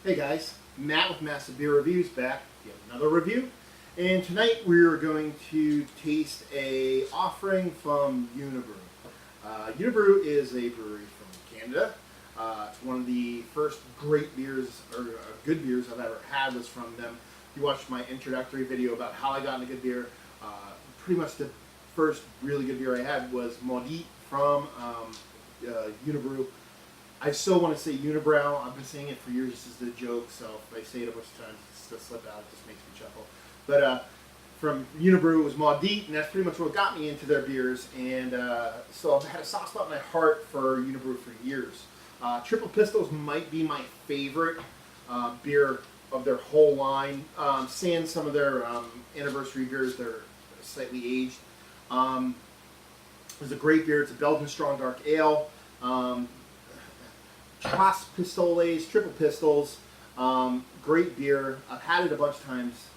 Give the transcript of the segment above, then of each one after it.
Hey guys, Matt with Massive Beer Reviews back with another review. And tonight we're going to taste a offering from Unibroue. Unibroue is a brewery from Canada. It's one of the first great beers, or good beers I've ever had was from them. If you watched my introductory video about how I got into good beer, pretty much the first really good beer I had was Maudit from Unibroue. I still want to say Unibroue. I've been saying it for years just as a joke, so if I say it a bunch of times, it's going to slip out. It just makes me chuckle. But from Unibroue, it was Maudit, and that's pretty much what got me into their beers. And so I've had a soft spot in my heart for Unibroue for years. Triple Pistoles might be my favorite beer of their whole line. Sans some of their anniversary beers, they're slightly aged. It's a great beer. It's a Belgian strong dark ale. Trios Pistoles, Triple Pistoles, great beer. I've had it a bunch of times,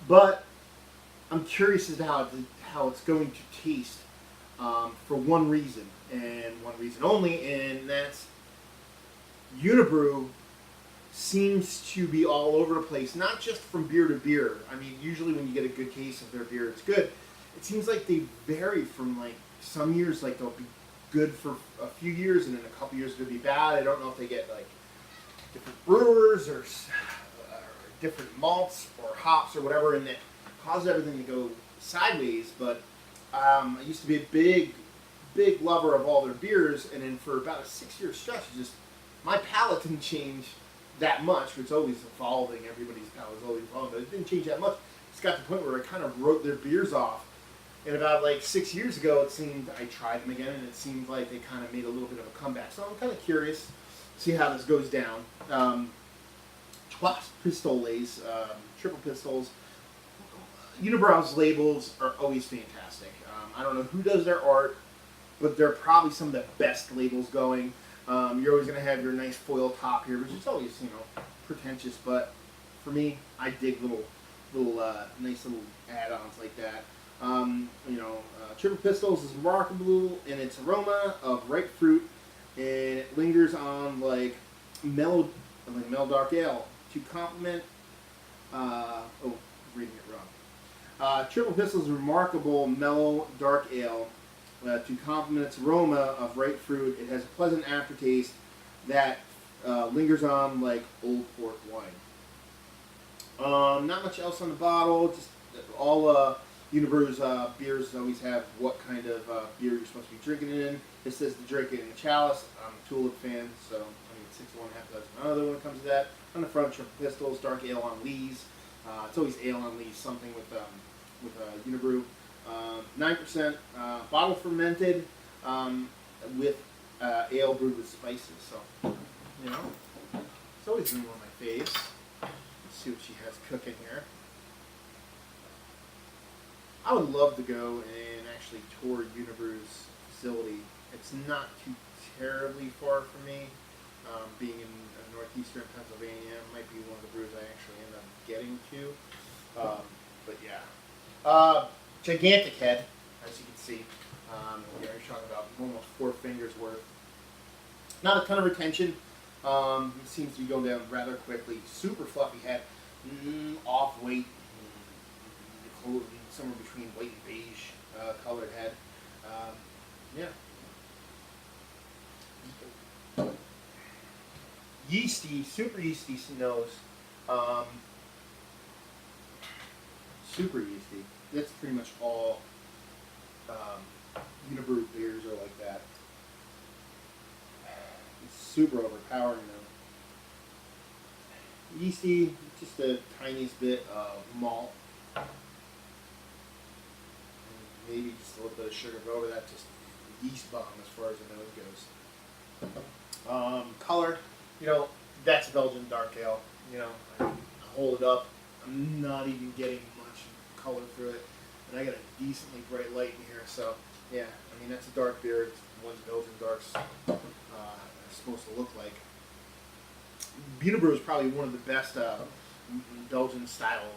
but I'm curious as to how it's going to taste for one reason, and one reason only, and that's Unibroue seems to be all over the place, not just from beer to beer. I mean, usually when you get a good case of their beer, it's good. It seems like they vary from, like, some years, like, they'll be good for a few years, and then a couple years it'll be bad. I don't know if they get like different brewers or different malts or hops or whatever, and that causes everything to go sideways. But I used to be a big lover of all their beers, and then for about a 6-year stretch, just my palate didn't change that much. It's always evolving. Everybody's palate is always evolving, but it didn't change that much. It's got to the point where I kind of wrote their beers off. And about like 6 years ago, it seemed I tried them again, and it seemed like they kind of made a little bit of a comeback. So I'm kind of curious to see how this goes down. Trios Pistoles, Triple Pistoles. Unibroue's labels are always fantastic. I don't know who does their art, but they're probably some of the best labels going. You're always going to have your nice foil top here, which is always, pretentious. But for me, I dig little nice little add-ons like that. Triple Pistols is remarkable in its aroma of ripe fruit, and it lingers on like mellow dark ale to complement. Reading it wrong. Triple Pistols is remarkable mellow dark ale to complement its aroma of ripe fruit. It has a pleasant aftertaste that lingers on like old port wine. Not much else on the bottle. Just all. Unibroue's beers always have what kind of beer you're supposed to be drinking it in. It says to drink it in a chalice. I'm a Tulip fan, so 6 to 1 half dozen. Another one comes to that. On the front, Triple Pistols, dark ale on lees. It's always ale on lees, something with Unibroue. 9% bottle fermented with ale brewed with spices. So it's always been one of my faves. Let's see what she has cooking here. I would love to go and actually tour Unibroue's facility. It's not too terribly far from me. Being in northeastern Pennsylvania, it might be one of the brews I actually end up getting to. But yeah. Gigantic head, as you can see. You're talking about almost 4 fingers worth. Not a ton of retention. It seems to be going down rather quickly. Super fluffy head. Off weight. Somewhere between white and beige colored head. Yeasty, super yeasty nose. Super yeasty. That's pretty much all Unibroue beers are like that. It's super overpowering though. Yeasty, just the tiniest bit of malt. Maybe just a little bit of sugar, but over that, just yeast bomb as far as the nose goes. Color, that's Belgian dark ale. I hold it up. I'm not even getting much color through it, and I got a decently bright light in here. So yeah, that's a dark beer. It's what Belgian darks are supposed to look like. Unibroue is probably one of the best Belgian style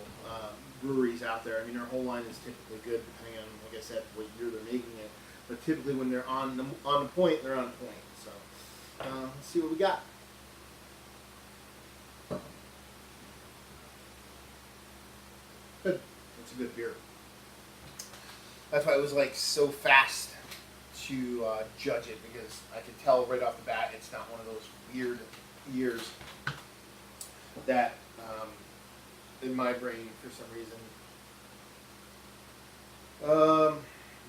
breweries out there. Their whole line is typically good, depending on, like I said, what year they're making it. But typically, when they're on the point, they're on point. So let's see what we got. It's a good beer. That's why it was like so fast to judge it, because I could tell right off the bat it's not one of those weird years that in my brain for some reason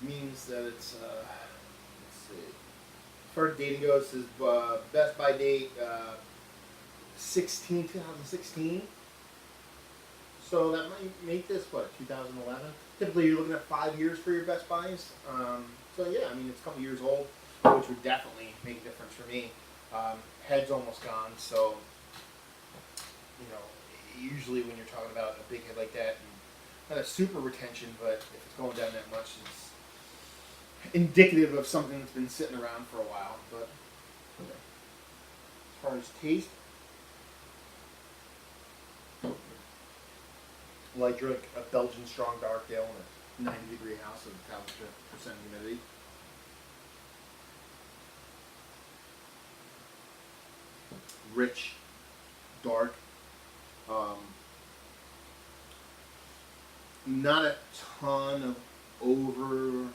means that it's let's see. As far as dating goes, it says best by date 2016. So that might make this, what, 2011? Typically you're looking at 5 years for your Best Buys. So yeah, I mean, it's a couple years old, which would definitely make a difference for me. Head's almost gone, so, you know, usually when you're talking about a big head like that, and not a super retention, but if it's going down that much, it's indicative of something that's been sitting around for a while. But okay. As far as taste, well, I drink a Belgian strong dark ale in a 90-degree house with 1,000% humidity. Rich, dark, not a ton of over.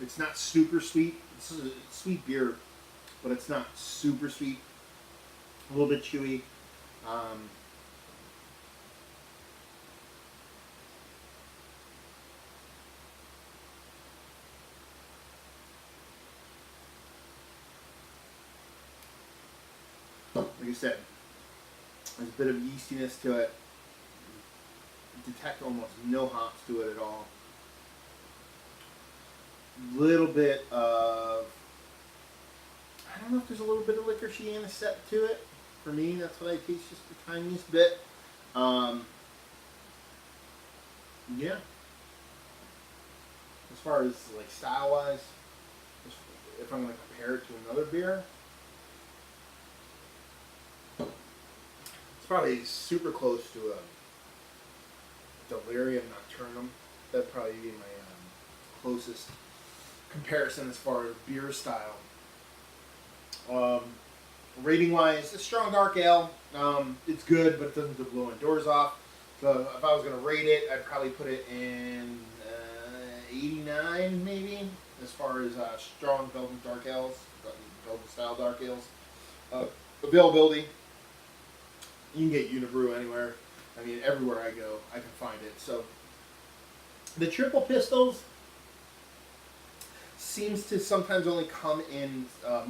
It's not super sweet. It's a sweet beer, but it's not super sweet. A little bit chewy. Like I said, there's a bit of yeastiness to it. Detect almost no hops to it at all. Little bit of, I don't know if there's a little bit of licorice anisette to it. For me, that's what I taste, just the tiniest bit. Yeah. As far as like style-wise, if I'm going to compare it to another beer, it's probably super close to a Delirium Nocturnum. That'd probably be my closest comparison as far as beer style. Rating wise, a strong dark ale. It's good, but it doesn't blow indoors off. So if I was going to rate it, I'd probably put it in 89 maybe, as far as strong Belgian dark ales, Belgian style dark ales. Availability, you can get Unibroue anywhere. I mean, everywhere I go, I can find it. So the Triple Pistols seems to sometimes only come in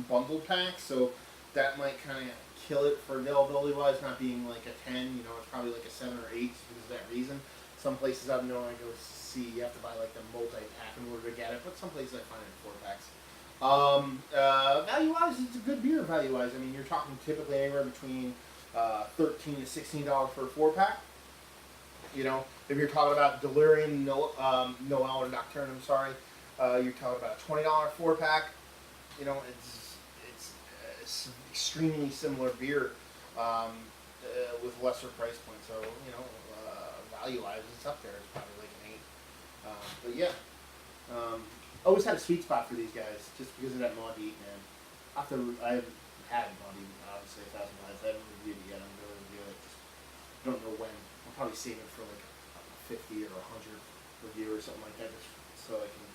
bundled packs, so that might kind of kill it for availability wise, not being like a 10. You know, it's probably like a 7 or 8 because of that reason. Some places I've known I go see, you have to buy like the multi-pack in order to get it, but some places I find it in 4 packs. Value wise, it's a good beer. Value wise, I mean, you're talking typically anywhere between $13 to $16 for a 4-pack. You know, if you're talking about Delirium, Noel or Nocturnum, sorry, you're talking about a $20 4-pack. You know, it's extremely similar beer with lesser price points. So, you know, value-wise, it's up there. It's probably like an 8. But yeah, always had a sweet spot for these guys just because of that Maudie, man. I've had Maudie, obviously, 1,000 times. I haven't reviewed it yet. I'm going to review it. Just don't know when. I'll probably save it for like a 50 or 100 review or something like that, just so I can,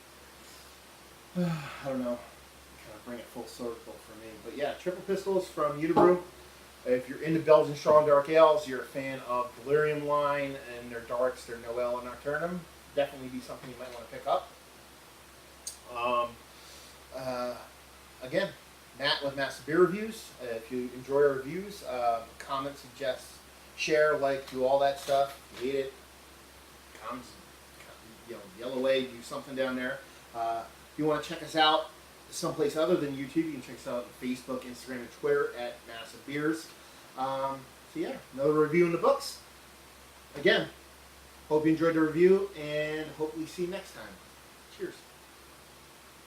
I don't know, kind of bring it full circle for me. But yeah, Triple Pistols from Unibroue. If you're into Belgian strong dark ales, you're a fan of Delirium line and their darks, their Noel and Nocturnum, definitely be something you might want to pick up. Again, Matt with Massive Beer Reviews. If you enjoy our reviews, comment, suggest, share, like, do all that stuff. Rate it. Comments, yell away, do something down there. If you want to check us out someplace other than YouTube, you can check us out on Facebook, Instagram, and Twitter at Massive Beers. So yeah, another review in the books. Again, hope you enjoyed the review, and hopefully see you next time. Cheers.